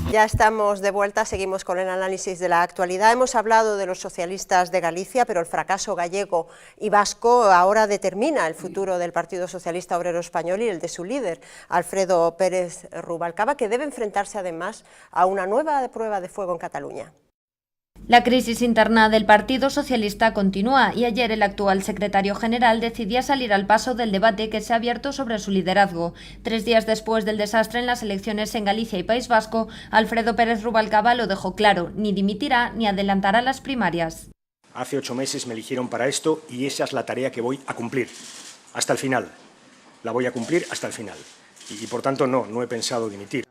Ya estamos de vuelta, seguimos con el análisis de la actualidad. Hemos hablado de los socialistas de Galicia, pero el fracaso gallego y vasco ahora determina el futuro del Partido Socialista Obrero Español y el de su líder, Alfredo Pérez Rubalcaba, que debe enfrentarse además a una nueva prueba de fuego en Cataluña. La crisis interna del Partido Socialista continúa y ayer el actual secretario general decidía salir al paso del debate que se ha abierto sobre su liderazgo. 3 días después del desastre en las elecciones en Galicia y País Vasco, Alfredo Pérez Rubalcaba lo dejó claro: ni dimitirá ni adelantará las primarias. Hace 8 meses me eligieron para esto y esa es la tarea que voy a cumplir hasta el final. La voy a cumplir hasta el final y por tanto no he pensado dimitir.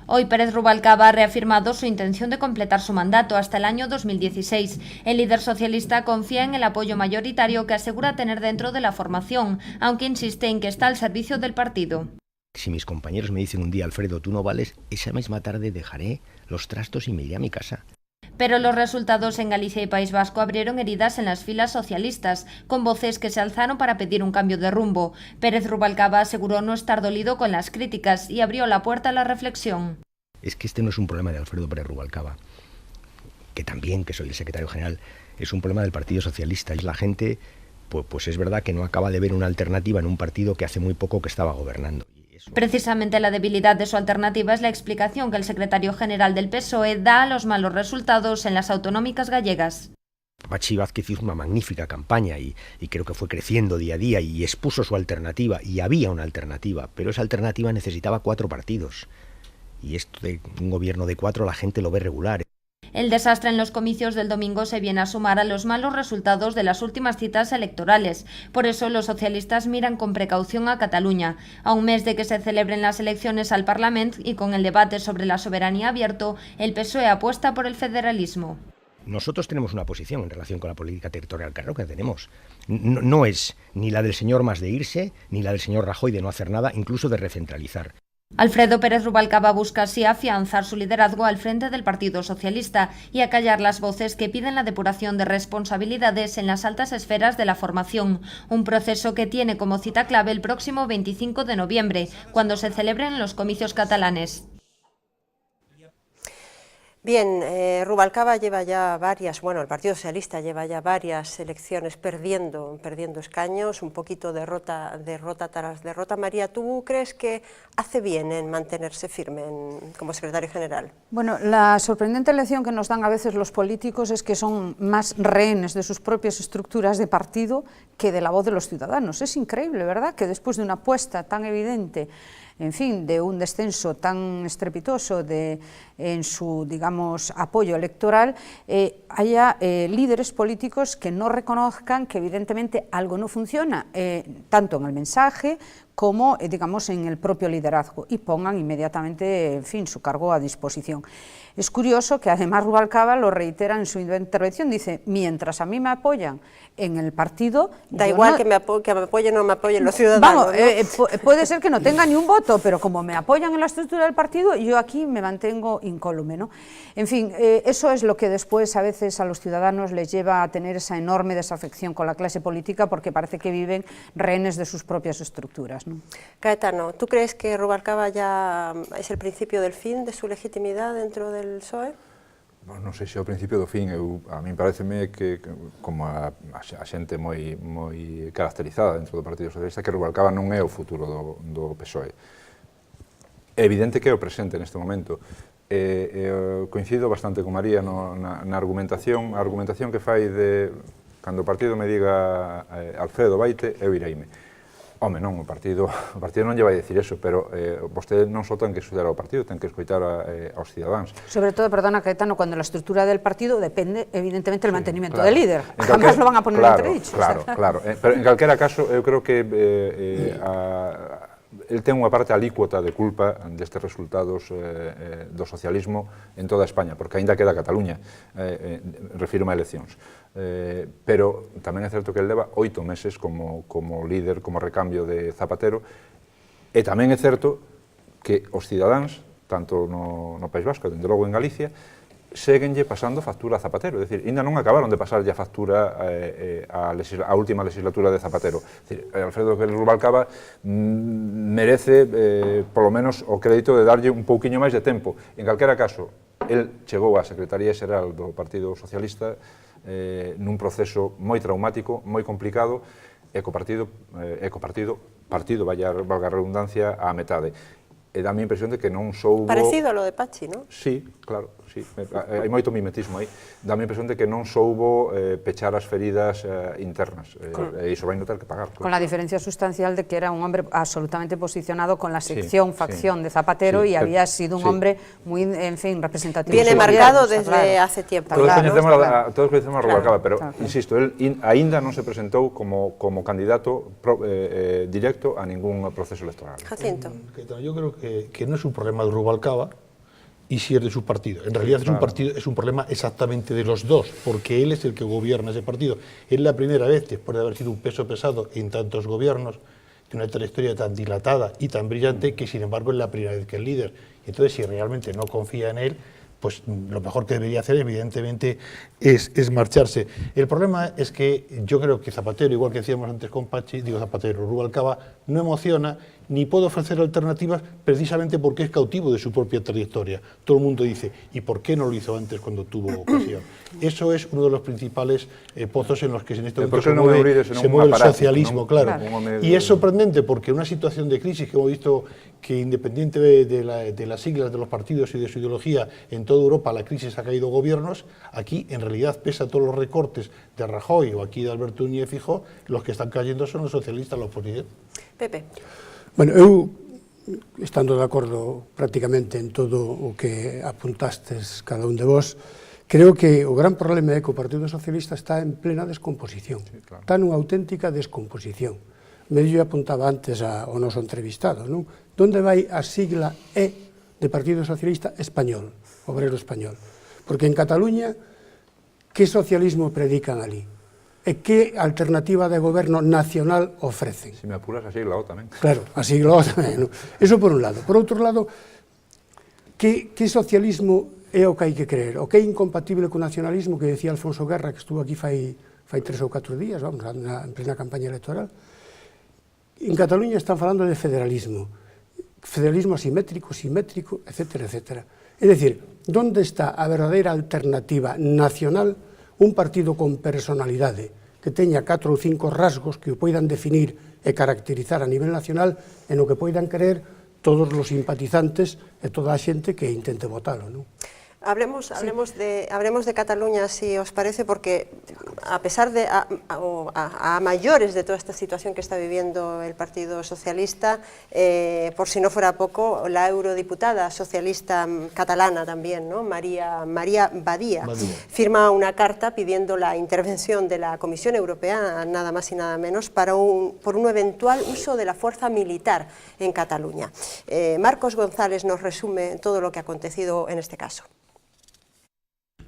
Hoy Pérez Rubalcaba ha reafirmado su intención de completar su mandato hasta el año 2016. El líder socialista confía en el apoyo mayoritario que asegura tener dentro de la formación, aunque insiste en que está al servicio del partido. Si mis compañeros me dicen un día: Alfredo, tú no vales, esa misma tarde dejaré los trastos y me iré a mi casa. Pero los resultados en Galicia y País Vasco abrieron heridas en las filas socialistas, con voces que se alzaron para pedir un cambio de rumbo. Pérez Rubalcaba aseguró no estar dolido con las críticas y abrió la puerta a la reflexión. Es que este no es un problema de Alfredo Pérez Rubalcaba, que también, que soy el secretario general, es un problema del Partido Socialista. La gente, pues es verdad que no acaba de ver una alternativa en un partido que hace muy poco que estaba gobernando. Precisamente la debilidad de su alternativa es la explicación que el secretario general del PSOE da a los malos resultados en las autonómicas gallegas. Pachi Vázquez hizo una magnífica campaña y creo que fue creciendo día a día y expuso su alternativa, y había una alternativa, pero esa alternativa necesitaba 4 partidos. Y esto de un gobierno de 4 la gente lo ve regular. El desastre en los comicios del domingo se viene a sumar a los malos resultados de las últimas citas electorales. Por eso los socialistas miran con precaución a Cataluña. A un mes de que se celebren las elecciones al Parlamento y con el debate sobre la soberanía abierto, el PSOE apuesta por el federalismo. Nosotros tenemos una posición en relación con la política territorial, claro que tenemos. No es ni la del señor Mas de irse, ni la del señor Rajoy de no hacer nada, incluso de recentralizar. Alfredo Pérez Rubalcaba busca así afianzar su liderazgo al frente del Partido Socialista y acallar las voces que piden la depuración de responsabilidades en las altas esferas de la formación, un proceso que tiene como cita clave el próximo 25 de noviembre, cuando se celebren los comicios catalanes. Bien, Rubalcaba lleva ya el Partido Socialista lleva ya varias elecciones perdiendo escaños, un poquito derrota tras derrota. María, ¿tú crees que hace bien en mantenerse firme como secretario general? Bueno, la sorprendente lección que nos dan a veces los políticos es que son más rehenes de sus propias estructuras de partido que de la voz de los ciudadanos. Es increíble, ¿verdad?, que después de una apuesta tan evidente, en fin, de un descenso tan estrepitoso en su, digamos, apoyo electoral, haya líderes políticos que no reconozcan que evidentemente algo no funciona, tanto en el mensaje como, digamos, en el propio liderazgo, y pongan inmediatamente, en fin, su cargo a disposición. Es curioso que además Rubalcaba lo reitera en su intervención, dice: mientras a mí me apoyan en el partido... Da igual no, que me apoyen o no me apoyen los ciudadanos. Vamos, ¿no? Puede ser que no tenga ni un voto, pero como me apoyan en la estructura del partido, yo aquí me mantengo incólume, ¿no? En fin, eso es lo que después a veces a los ciudadanos les lleva a tener esa enorme desafección con la clase política, porque parece que viven rehenes de sus propias estructuras, ¿no? Caetano, ¿tú crees que Rubalcaba ya es el principio del fin de su legitimidad dentro del PSOE? Non sei se é o principio do fin. A mí pareceme que como a xente moi caracterizada dentro do Partido Socialista, que Rubalcaba non é o futuro do PSOE. É evidente que é o presente neste momento. Coincido bastante con María na argumentación. A argumentación que fai de cando o partido me diga Alfredo, vaite, eu ireime. Home, non, o partido non lle vai dicir eso, pero vostede non só ten que escoitar ao partido, ten que escoitar aos cidadáns. Sobre todo, perdona, Caetano, cuando la estructura del partido depende, evidentemente, del mantenimiento del líder. Jamás lo van a poner entredicho. Claro. Pero en calquera caso, eu creo que el ten unha parte alícuota de culpa destes resultados do socialismo en toda España, porque aínda queda Cataluña, refiro a eleccións. Pero tamén é certo que el leva 8 meses como líder, como recambio de Zapatero, e tamén é certo que os cidadáns, tanto no País Vasco, dende logo en Galicia, séguenlle pasando factura a Zapatero, é dicir, ainda non acabaron de pasarlle a factura a última legislatura de Zapatero. É dicir, Alfredo Rubalcaba merece, polo menos, o crédito de darlle un pouquiño máis de tempo. En calquera caso, el chegou á Secretaría Xeral do Partido Socialista nun proceso moi traumático, moi complicado, e co partido, valga a redundancia, á metade. E dá a impresión de que non soubo... Parecido a lo de Pachi, non? Sí, claro, sí. Hai moito mimetismo aí. Dá a impresión de que non soubo pechar as feridas internas. E iso vai notar que pagar. Con la diferencia sustancial de que era un hombre absolutamente posicionado con la sección, facción de Zapatero y había sido un hombre muy, en fin, representativo. Viene marcado desde hace tiempo. Todos coñecemos a Rubalcaba, pero, insisto, él aínda non se presentou como candidato directo a ningún proceso electoral. Jacinto. Yo creo que no es un problema de Rubalcaba y si es de su partido. En realidad es un problema exactamente de los dos, porque él es el que gobierna ese partido. Es la primera vez, después de haber sido un peso pesado en tantos gobiernos, de una trayectoria tan dilatada y tan brillante, que sin embargo es la primera vez que es líder. Entonces, si realmente no confía en él, pues lo mejor que debería hacer, evidentemente, es marcharse. El problema es que yo creo que Zapatero, igual que decíamos antes con Pachi, Rubalcaba no emociona ni puede ofrecer alternativas precisamente porque es cautivo de su propia trayectoria. Todo el mundo dice, ¿y por qué no lo hizo antes cuando tuvo ocasión? Eso es uno de los principales pozos en los que en este momento se mueve el socialismo, claro. Y es sorprendente porque en una situación de crisis que hemos visto que independiente de las siglas de los partidos y de su ideología, en toda Europa la crisis ha caído gobiernos, aquí en realidad, pese a todos los recortes de Rajoy o aquí de Alberto Núñez Feijóo, los que están cayendo son los socialistas, la oposición. Pepe. Bueno, eu, estando de acordo prácticamente en todo o que apuntastes cada un de vos, creo que o gran problema é que o Partido Socialista está en plena descomposición. Sí, claro. Está nunha auténtica descomposición. Medio apuntaba antes ao noso entrevistado, non? Donde vai a sigla E de Partido Socialista Español, Obrero Español? Porque en Cataluña, que socialismo predican ali? E que alternativa de goberno nacional ofrecen? Se me apuras, a sigla O tamén. Claro, a sigla O tamén. Eso por un lado. Por outro lado, que socialismo é o que hai que creer? O que é incompatible co nacionalismo que decía Alfonso Guerra, que estuvo aquí fai 3 ou 4 días, vamos, en plena campaña electoral. En Cataluña están falando de federalismo asimétrico, simétrico, etcétera, etcétera. É dicir, onde está a verdadeira alternativa nacional, un partido con personalidade que teña 4 ou 5 rasgos que o poidan definir e caracterizar a nivel nacional en o que poidan creer todos os simpatizantes e toda a xente que intente votalo, non? Hablemos de Cataluña, si os parece, porque a pesar de, a mayores de toda esta situación que está viviendo el Partido Socialista, por si no fuera poco, la eurodiputada socialista catalana también, ¿no? María Badia, firma una carta pidiendo la intervención de la Comisión Europea, nada más y nada menos, por un eventual uso de la fuerza militar en Cataluña. Marcos González nos resume todo lo que ha acontecido en este caso.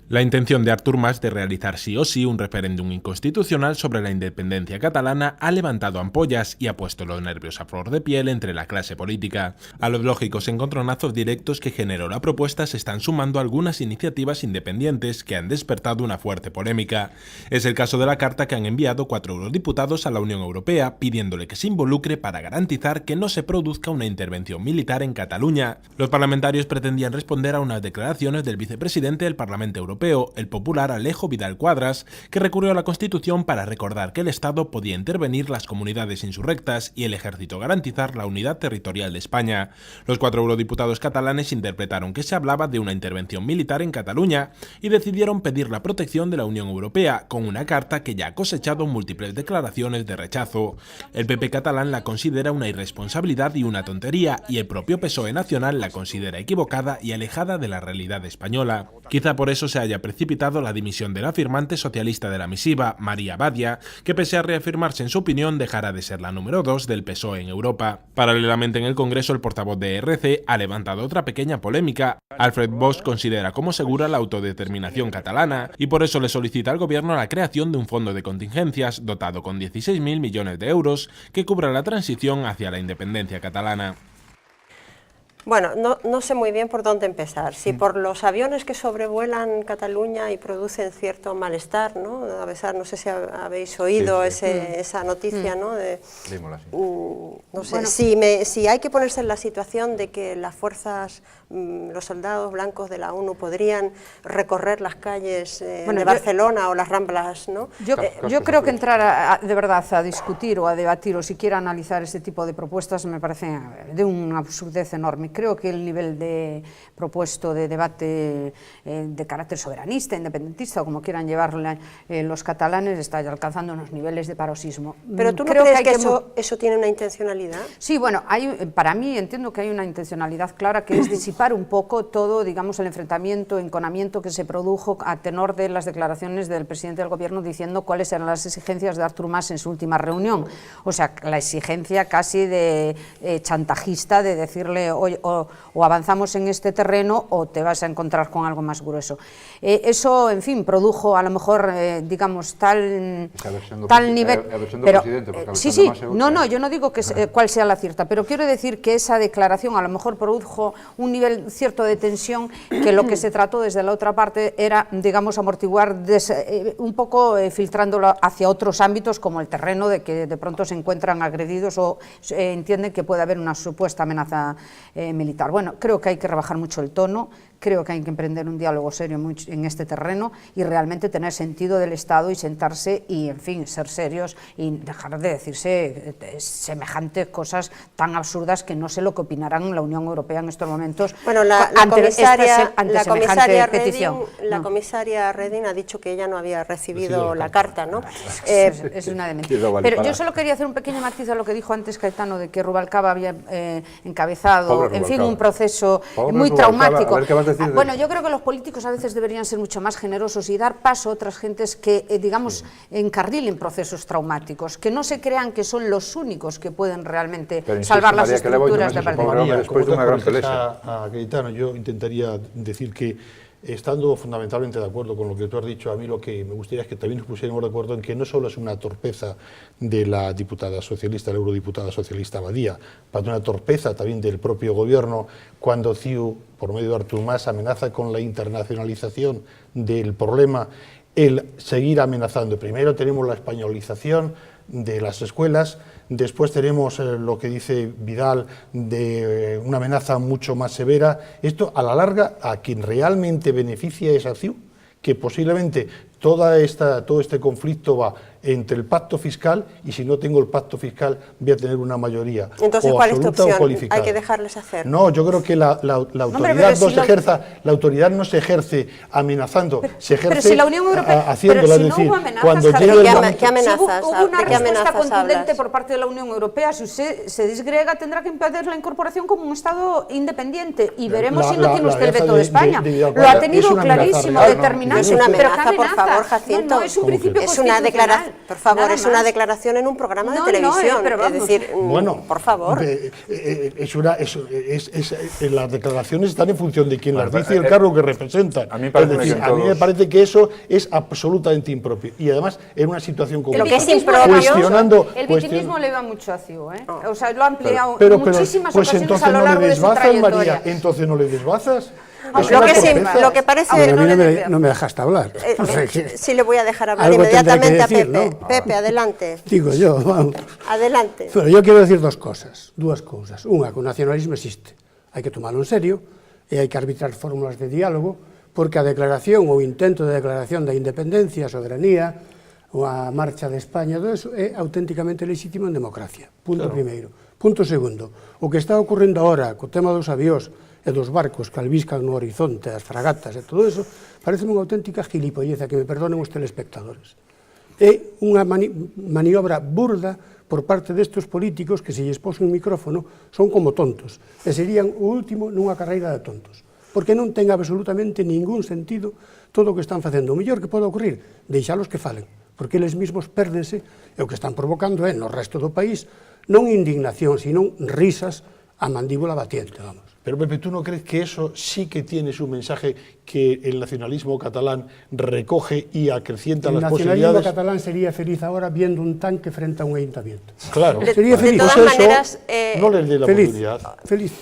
La intención de Artur Mas de realizar sí o sí un referéndum inconstitucional sobre la independencia catalana ha levantado ampollas y ha puesto los nervios a flor de piel entre la clase política. A los lógicos encontronazos directos que generó la propuesta se están sumando algunas iniciativas independientes que han despertado una fuerte polémica. Es el caso de la carta que han enviado 4 eurodiputados a la Unión Europea pidiéndole que se involucre para garantizar que no se produzca una intervención militar en Cataluña. Los parlamentarios pretendían responder a unas declaraciones del vicepresidente del Parlamento Europeo, el popular Alejo Vidal Quadras, que recurrió a la Constitución para recordar que el Estado podía intervenir las comunidades insurrectas y el ejército garantizar la unidad territorial de España. Los 4 eurodiputados catalanes interpretaron que se hablaba de una intervención militar en Cataluña y decidieron pedir la protección de la Unión Europea con una carta que ya ha cosechado múltiples declaraciones de rechazo. El PP catalán la considera una irresponsabilidad y una tontería y el propio PSOE nacional la considera equivocada y alejada de la realidad española. Quizá por eso se haya precipitado la dimisión de la firmante socialista de la misiva, María Badia, que pese a reafirmarse en su opinión dejará de ser la número 2 del PSOE en Europa. Paralelamente en el Congreso el portavoz de ERC ha levantado otra pequeña polémica. Alfred Bosch considera como segura la autodeterminación catalana y por eso le solicita al gobierno la creación de un fondo de contingencias dotado con 16.000 millones de euros que cubra la transición hacia la independencia catalana. Bueno, no sé muy bien por dónde empezar. Si por los aviones que sobrevuelan Cataluña y producen cierto malestar, ¿no? A pesar, no sé si habéis oído esa noticia, ¿no? No sé, bueno, si hay que ponerse en la situación de que las fuerzas, los soldados blancos de la ONU podrían recorrer las calles de Barcelona o las Ramblas, ¿no? Yo creo que entrar de verdad a discutir o a debatir o siquiera analizar ese tipo de propuestas me parece de una absurdez enorme. Creo que el nivel de propuesto de debate de carácter soberanista, independentista o como quieran llevarle los catalanes está ya alcanzando unos niveles de paroxismo. ¿Pero tú no crees que eso tiene una intencionalidad? Sí, bueno, para mí entiendo que hay una intencionalidad clara que es disipar un poco todo, digamos, el enfrentamiento, enconamiento que se produjo a tenor de las declaraciones del presidente del gobierno diciendo cuáles eran las exigencias de Artur Mas en su última reunión. O sea, la exigencia casi de chantajista de decirle o avanzamos en este terreno o te vas a encontrar con algo más grueso. Eso, en fin, produjo a lo mejor, digamos, tal nivel... Pero, sí, no, yo no digo cuál sea la cierta, pero quiero decir que esa declaración a lo mejor produjo un nivel cierto de tensión que lo que se trató desde la otra parte era, digamos, amortiguar un poco filtrándolo hacia otros ámbitos como el terreno de que de pronto se encuentran agredidos o entienden que puede haber una supuesta amenaza militar. Bueno, creo que hay que rebajar mucho el tono, creo que hay que emprender un diálogo serio en este terreno y realmente tener sentido del Estado y sentarse y, en fin, ser serios y dejar de decirse semejantes cosas tan absurdas que no sé lo que opinarán la Unión Europea en estos momentos. Bueno, la comisaria Reding ha dicho que ella no había recibido la carta, ¿no? Es una demencia. Pero yo solo quería hacer un pequeño matiz a lo que dijo antes Caetano, de que Rubalcaba había encabezado, en fin, un proceso muy traumático. Bueno, yo creo que los políticos a veces deberían ser mucho más generosos y dar paso a otras gentes que, digamos, encarrilen procesos traumáticos, que no se crean que son los únicos que pueden realmente salvar las estructuras de partido. Después de una gran pelea. A Caetano, yo intentaría decir que, estando fundamentalmente de acuerdo con lo que tú has dicho, a mí lo que me gustaría es que también nos pusiéramos de acuerdo en que no solo es una torpeza de la diputada socialista, la eurodiputada socialista Badía, para una torpeza también del propio gobierno cuando CiU, por medio de Artur Mas, amenaza con la internacionalización del problema, el seguir amenazando. Primero tenemos la españolización de las escuelas, después tenemos lo que dice Vidal de una amenaza mucho más severa. Esto, a la larga, a quien realmente beneficia es a CiU, que posiblemente todo este conflicto va entre el pacto fiscal y si no tengo el pacto fiscal voy a tener una mayoría. Entonces, ¿cuál es tu opción? ¿Hay que dejarles hacer? No, yo creo que la autoridad no se ejerce amenazando, se ejerce haciéndola. Es decir, cuando ¿qué amenazas? Hubo una respuesta contundente por parte de la Unión Europea. Si usted se disgrega, tendrá que impedir la incorporación como un Estado independiente y veremos si no tiene usted el veto de España. Lo ha tenido clarísimo, determinante. Es una amenaza, por favor, Jacinto. No, es un principio constitucional. Por favor, es una declaración en un programa de televisión. Es decir, bueno, por favor. Las declaraciones están en función de quién las dice y el cargo que representan. A mí me parece que eso es absolutamente impropio. Y además, en una situación como el victimismo le va mucho a CiU, o sea, lo ha ampliado muchísimas ocasiones a lo largo de su trayectoria. Entonces no le desbazas. Lo que parece... No me dejaste hablar. Sí le voy a dejar hablar inmediatamente a Pepe. ¿No? Pepe, adelante. Digo yo, vamos. Adelante. Pero yo quiero decir dos cosas. Una, que o nacionalismo existe. Hai que tomarlo en serio e hai que arbitrar fórmulas de diálogo porque a declaración ou intento de declaración da independencia, a soberanía ou a marcha de España, todo eso é auténticamente legítimo en democracia. Punto primeiro. Punto segundo. O que está ocorrendo agora co tema dos avións e dos barcos que albiscan no horizonte, as fragatas e todo eso, parece unha auténtica gilipolleza, que me perdonen os telespectadores. É unha maniobra burda por parte destes políticos que se lles pose un micrófono son como tontos, e serían o último nunha carreira de tontos, porque non ten absolutamente ningún sentido todo o que están facendo. O mellor que pode ocurrir, deixalos que falen, porque eles mesmos pérdense, e o que están provocando é, no resto do país, non indignación, sino risas a mandíbula batiente, vamos. Pero Pepe, ¿tú no crees que eso sí que tiene su mensaje que el nacionalismo catalán recoge y acrecienta las El posibilidades. nacionalismo catalán sería feliz ahora viendo un tanque frente a un ayuntamiento. Claro. Sería feliz. De todas Pues eso maneras, no les dé la Feliz. oportunidad. Feliz.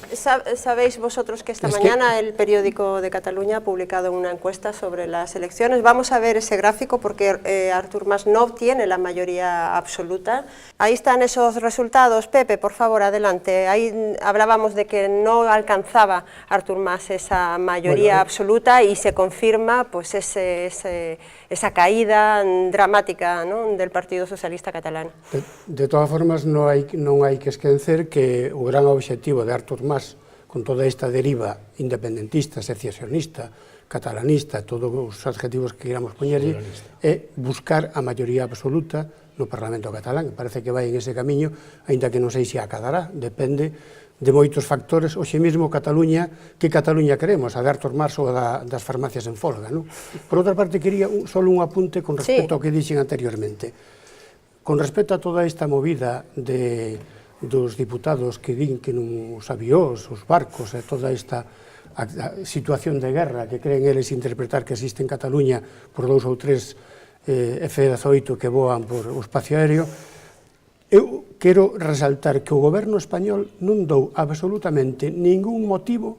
Sabéis vosotros que esta Es que- mañana el periódico de Cataluña ha publicado una encuesta sobre las elecciones. Vamos a ver ese gráfico porque Artur Mas no obtiene la mayoría absoluta. Ahí están esos resultados. Pepe, por favor, adelante. Ahí hablábamos de que no alcanzaba Artur Mas esa mayoría absoluta y se confirma pues esa caída dramática, ¿no?, del Partido Socialista catalán. De todas formas, non hai que esquecer que o gran obxectivo de Artur Mas con toda esta deriva independentista, secesionista, catalanista, todos os adjetivos que queramos poñerlle, é buscar a maioría absoluta no Parlamento catalán. Parece que vai en ese camiño, aínda que non sei se acadará, depende de moitos factores. Hoxe mesmo Cataluña, que Cataluña queremos, a de Artur Mas ou a das farmacias en folga, non? Por outra parte, quería só un apunte con respecto ao que dixen anteriormente. Con respecto a toda esta movida dos diputados que din que os avións, os barcos e toda esta situación de guerra que creen eles interpretar que existe en Cataluña por 2 ou 3 F-18 que voan por o espacio aéreo, eu quero resaltar que o goberno español non dou absolutamente ningún motivo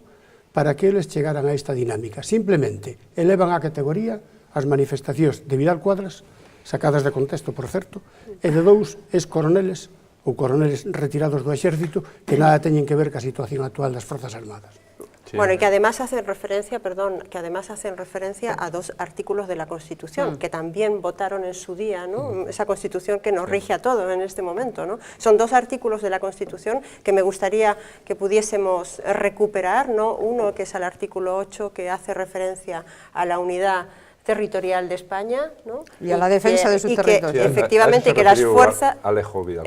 para que eles chegaran a esta dinámica. Simplemente elevan a categoría as manifestacións de Vidal Cuadras, sacadas de contexto, por certo, e de 2 ex-coroneles ou coroneles retirados do exército que nada teñen que ver ca situación actual das Forzas Armadas. Sí. Bueno, y que además hacen referencia, a 2 artículos de la Constitución, que también votaron en su día, ¿no? Esa Constitución que nos rige a todos en este momento, ¿no? Son 2 artículos de la Constitución que me gustaría que pudiésemos recuperar, ¿no? Uno que es el artículo 8, que hace referencia a la unidad territorial de España, ¿no? Y a la defensa de su territorio. Que, efectivamente, que las fuerzas,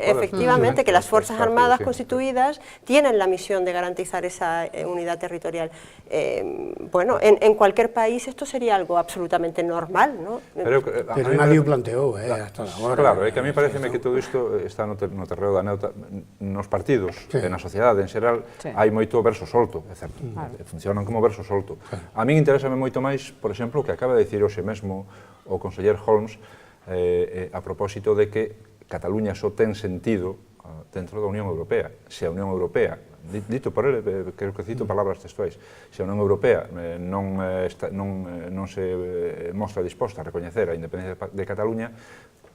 efectivamente, que las Exacto, Fuerzas Armadas sí. constituidas tienen la misión de garantizar esa unidad territorial. Bueno, en cualquier país esto sería algo absolutamente normal, ¿no? Pero nadie o planteou, hasta agora. Claro, é que a mí pareceme que todo isto está no terreo da anécdota. Nos partidos, e na sociedade en xeral, hai moito verso solto, é certo, funcionan como verso solto. A min interésame moito máis, por exemplo, o que acaba de dicir hoxe mesmo o conseller Holmes a propósito de que Cataluña só ten sentido dentro da Unión Europea. Se a Unión Europea, dito por ele, creo que cito palabras textuais, se a Unión Europea non se mostra disposta a recoñecer a independencia de Cataluña,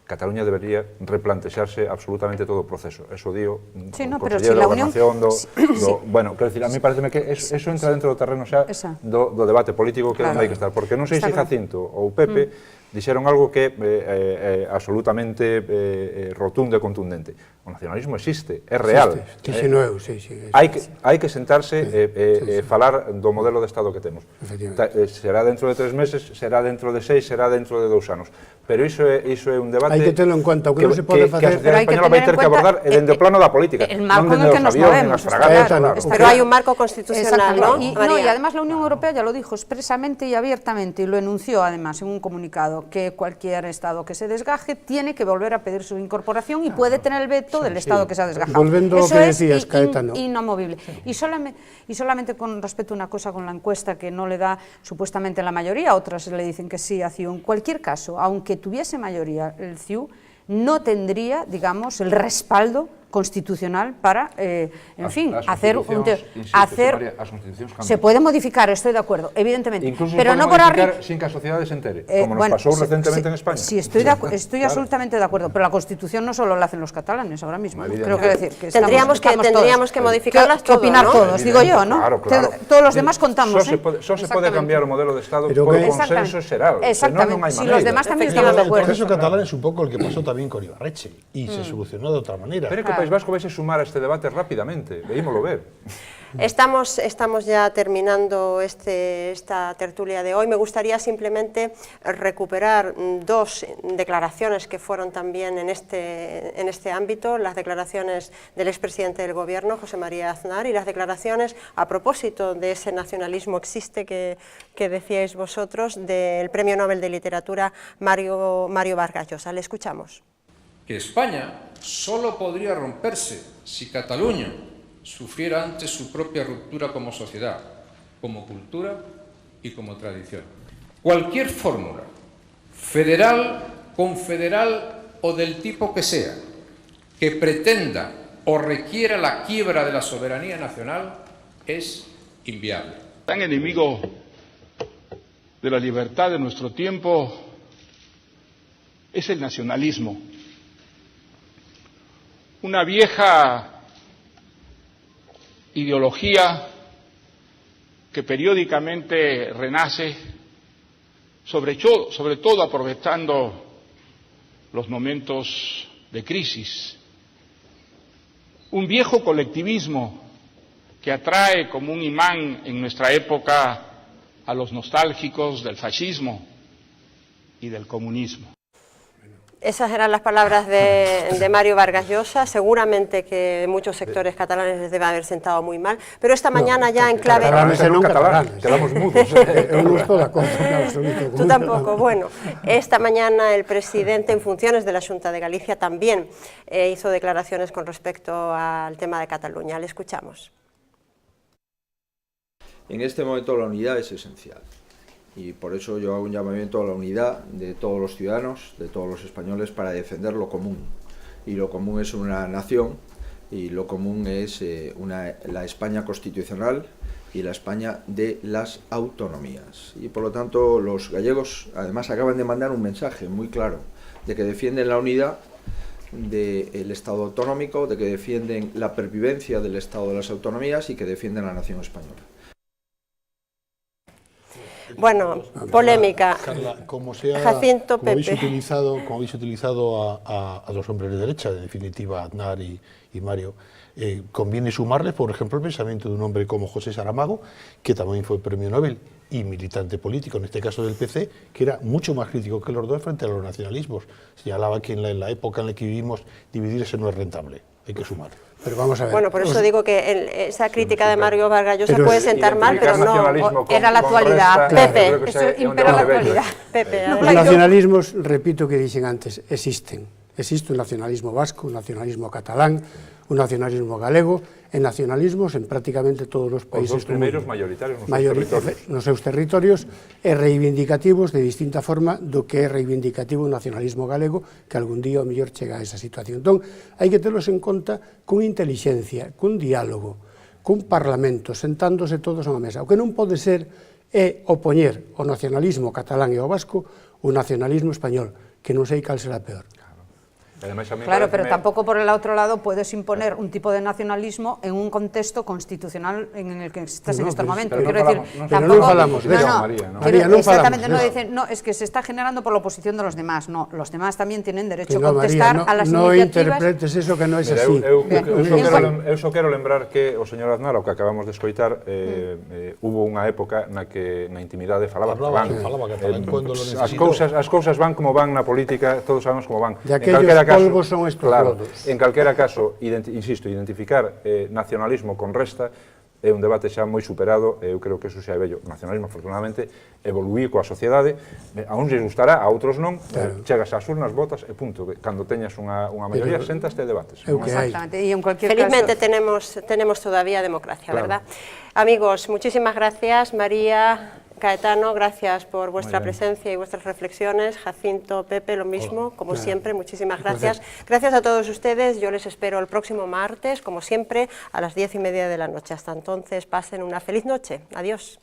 Cataluña debería replantexarse absolutamente todo o proceso. Eso dio o Conselleiro da Gobernación Bueno, quero dicir, a mí pareceme que eso entra dentro do terreno xa do debate político que non hai que estar, porque non sei se Jacinto ou Pepe dixeron algo que é absolutamente rotundo e contundente. O nacionalismo existe, é real. Hai que sentarse e falar do modelo de Estado que temos. Será dentro de 3 meses, será dentro de 6, será dentro de 2 anos. Pero iso é un debate hai que telo en conta, o que non se pode facer. Que a sociedade española vai ter que abordar dende o plano da política, non dende os avións, as fragatas. Pero hay un marco constitucional, ¿no? Y además la Unión Europea ya lo dijo expresamente y abiertamente, y lo enunció además en un comunicado, que cualquier Estado que se desgaje tiene que volver a pedir su incorporación y puede tener el veto del Estado que se ha desgajado. Volvendo ao que decías, Caetano. Inamovible. Y solamente con respecto a una cosa con la encuesta que no le da supuestamente la mayoría, otras le dicen que sí a CiU. En cualquier caso, aunque tuviese mayoría el CiU, no tendría, digamos, el respaldo constitucional para, en fin, hacer un... Se puede modificar, estoy de acuerdo, evidentemente. Incluso pero se no puede por modificar sin que a sociedade se entere, como nos pasou recentemente en España. Sí, estoy absolutamente de acuerdo, pero la Constitución no solo la hacen los catalanes ahora mismo. Creo que decir que tendríamos que modificarlas todas, opinar todos, digo yo, ¿no? Todos los demás contamos. Só se pode cambiar o modelo de Estado por consenso xeral. Exactamente, si los demás también estamos de acuerdo. El proceso catalán es un poco el que pasó también con Ibarretxe y se solucionó de otra manera. Pero que o País Vasco vai se sumar a este debate rápidamente, veímoslo ver. Estamos ya terminando esta tertulia de hoy. Me gustaría simplemente recuperar 2 declaraciones que fueron también en este ámbito, las declaraciones del expresidente del Gobierno, José María Aznar, y las declaraciones a propósito de ese nacionalismo existe que decíais vosotros, del Premio Nobel de Literatura Mario Vargas Llosa. Le escuchamos. Que España solo podría romperse si Cataluña sufriera antes su propia ruptura como sociedad, como cultura y como tradición. Cualquier fórmula, federal, confederal o del tipo que sea, que pretenda o requiera la quiebra de la soberanía nacional es inviable. Tan enemigo de la libertad de nuestro tiempo es el nacionalismo. Una vieja ideología que periódicamente renace, sobre todo aprovechando los momentos de crisis. Un viejo colectivismo que atrae como un imán en nuestra época a los nostálgicos del fascismo y del comunismo. Esas eran las palabras de Mario Vargas Llosa. Seguramente que muchos sectores catalanes les debe haber sentado muy mal, pero esta mañana ya en clave... Quedamos mudos. Tú tampoco. Bueno, esta mañana el presidente en funciones de la Xunta de Galicia también hizo declaraciones con respecto al tema de Cataluña. Le escuchamos. En este momento la unidad es esencial. Y por eso yo hago un llamamiento a la unidad de todos los ciudadanos, de todos los españoles, para defender lo común. Y lo común es una nación, y lo común es la España constitucional y la España de las autonomías. Y por lo tanto los gallegos además acaban de mandar un mensaje muy claro de que defienden la unidad del Estado autonómico, de que defienden la pervivencia del Estado de las autonomías y que defienden la nación española. Bueno, polémica. Carla, Jacinto, como habéis Pepe. utilizado a los hombres de derecha, en definitiva, Aznar y Mario, conviene sumarles, por ejemplo, el pensamiento de un hombre como José Saramago, que también fue premio Nobel y militante político, en este caso del PC, que era mucho más crítico que los dos frente a los nacionalismos. Señalaba que en la época en la que vivimos, dividirse no es rentable, hay que sumar. Pero vamos a ver. Bueno, por eso digo que esa crítica de Mario Vargas Llosa puede sentar mal, pero no era la actualidad. Pepe, eso impera la actualidad. Pepe, Os nacionalismos, repito que dixen antes, existen. Existe un nacionalismo vasco, un nacionalismo catalán, un nacionalismo galego, e nacionalismos en prácticamente todos os países os primeiros maioritarios nos seus territorios e reivindicativos de distinta forma do que é reivindicativo o nacionalismo galego, que algún día o mellor chega a esa situación. Entón, hai que telos en conta con inteligencia, con diálogo, con parlamento, sentándose todos a unha mesa. O que non pode ser é opoñer o nacionalismo catalán e o vasco o nacionalismo español, que non sei cal será peor. Claro, pero tampoco por el otro lado puedes imponer un tipo de nacionalismo en un contexto constitucional en el que estás en estos momentos. Quiero decir, tampoco falamos de eso, María, exactamente, no dicen, no, es que se está generando por la oposición de los demás. No, los demás también tienen derecho a contestar a las iniciativas. No interpretes eso que non é así. Eu só quero lembrar que o señor Aznar, o que acabamos de escoitar, hubo unha época na que na intimidade falaba catalán. As cousas van como van na política, todos sabemos como van. Polvos son estos lodos. En calquera caso, insisto, identificar nacionalismo con resta é un debate xa moi superado, eu creo que eso xa é bello. O nacionalismo, afortunadamente, evoluir coa sociedade, a uns lles gustará, a outros non, chegas ás urnas, votas e punto. Cando teñas unha maioría, sentaste e debates. Exactamente, y en cualquier Felizmente caso... tenemos todavía democracia, claro. ¿Verdad? Amigos, muchísimas gracias, María, Caetano, gracias por vuestra presencia y vuestras reflexiones. Jacinto, Pepe, lo mismo, como siempre, muchísimas gracias. Gracias a todos ustedes, yo les espero el próximo martes, como siempre, a las 10:30 de la noche. Hasta entonces, pasen una feliz noche. Adiós.